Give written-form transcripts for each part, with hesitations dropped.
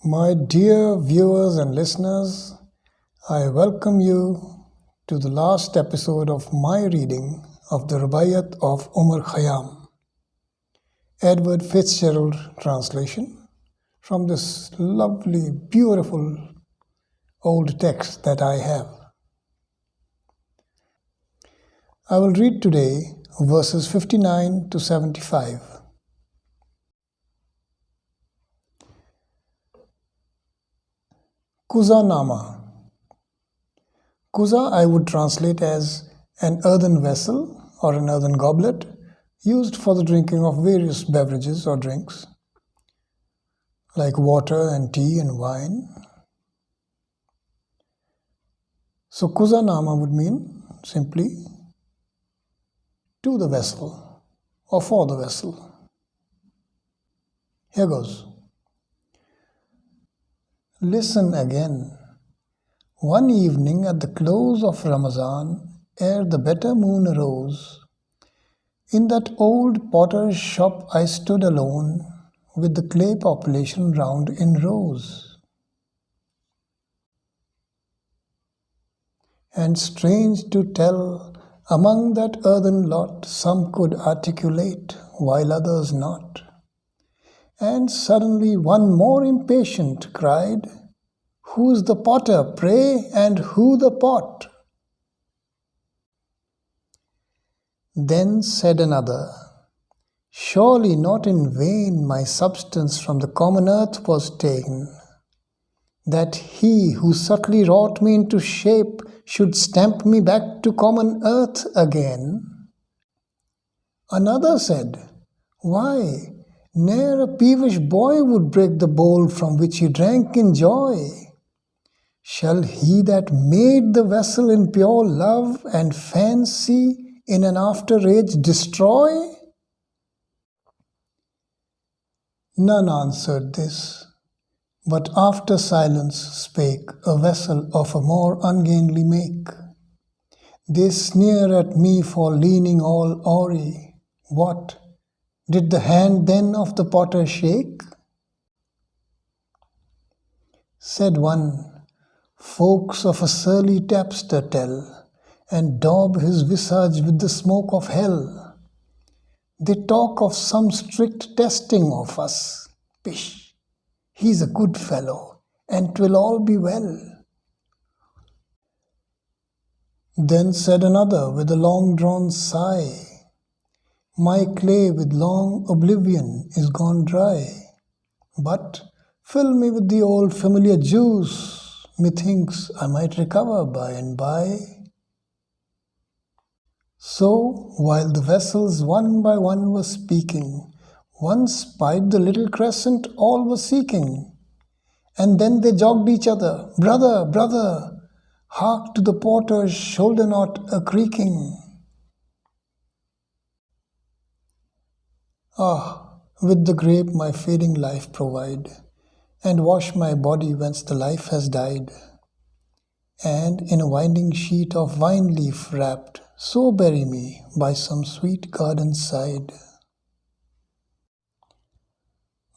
My dear viewers and listeners, I welcome you to the last episode of my reading of the Rubaiyat of Omar Khayyam, Edward Fitzgerald translation, from this lovely, beautiful old text that I have. I will read today verses 59 to 75. Kuza Nama. Kuza I would translate as an earthen vessel or an earthen goblet used for the drinking of various beverages or drinks like water and tea and wine. So Kuza Nama would mean simply to the vessel or for the vessel. Here goes. Listen again. One evening at the close of Ramazan, ere the better moon arose, in that old potter's shop I stood alone, with the clay population round in rows. And strange to tell, among that earthen lot, some could articulate, while others not. And suddenly one more impatient cried, "Who's the potter, pray, and who the pot?" Then said another, "Surely not in vain my substance from the common earth was ta'en, that he who subtly wrought me into shape should stamp me back to common earth again." Another said, "Why, ne'er a peevish boy would break the bowl from which he drank in joy. Shall he that made the vessel in pure love and fancy in an after age destroy?" None answered this, but after silence spake a vessel of a more ungainly make. They sneer at me for leaning all awry. What? Did the hand then of the potter shake? Said one, "Folks of a surly tapster tell, and daub his visage with the smoke of hell. They talk of some strict testing of us. Pish! He's a good fellow, and 'twill all be well." Then said another with a long-drawn sigh, "My clay with long oblivion is gone dry. But fill me with the old familiar juice, methinks I might recover by and by." So, while the vessels one by one were speaking, one spied the little crescent all were seeking. And then they jogged each other, "Brother, brother, hark to the porter's shoulder knot a-creaking." Ah, with the grape my fading life provide, and wash my body whence the life has died. And in a winding sheet of vine leaf wrapped, so bury me by some sweet garden's side,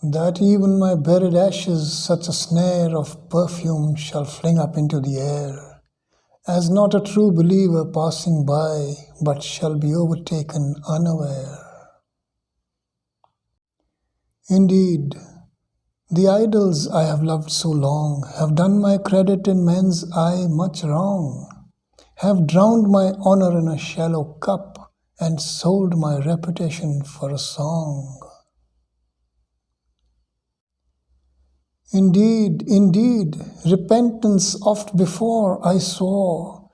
that even my buried ashes such a snare of perfume shall fling up into the air, as not a true believer passing by, but shall be overtaken unaware. Indeed, the idols I have loved so long have done my credit in men's eye much wrong, have drowned my honor in a shallow cup, and sold my reputation for a song. Indeed, indeed, repentance oft before I swore,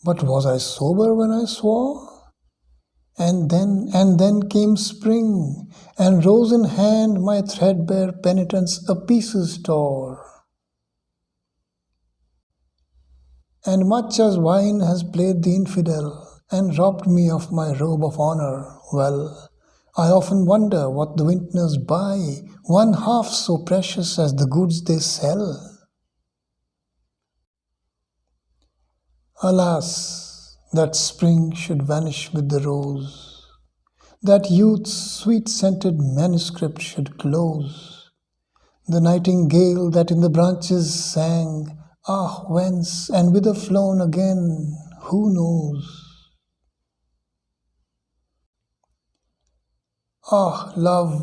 but was I sober when I swore? And then came spring, and rose in hand my threadbare penitence a pieces tore. And much as wine has played the infidel, and robbed me of my robe of honor, well, I often wonder what the vintners buy, one half so precious as the goods they sell. Alas, that spring should vanish with the rose, that youth's sweet-scented manuscript should close, The nightingale that in the branches sang, ah, whence and whither flown again, who knows? Ah, love,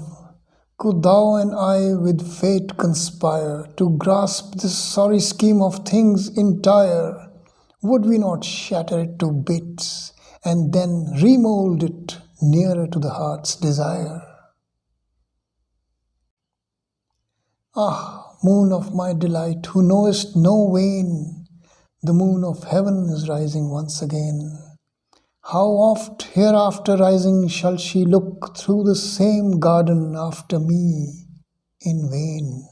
could thou and I with fate conspire to grasp this sorry scheme of things entire, would we not shatter it to bits and then remold it nearer to the heart's desire? Ah, moon of my delight, who knowest no wane, the moon of heaven is rising once again. How oft hereafter rising shall she look through the same garden after me in vain?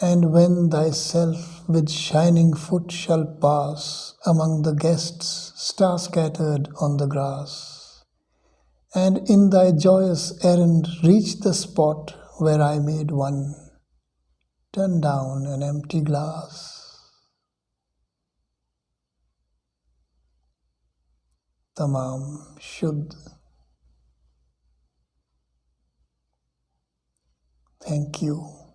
And when thyself with shining foot shall pass among the guests star scattered on the grass, and in thy joyous errand reach the spot where I made one, turn down an empty glass. Tamam Shuddh. Thank you.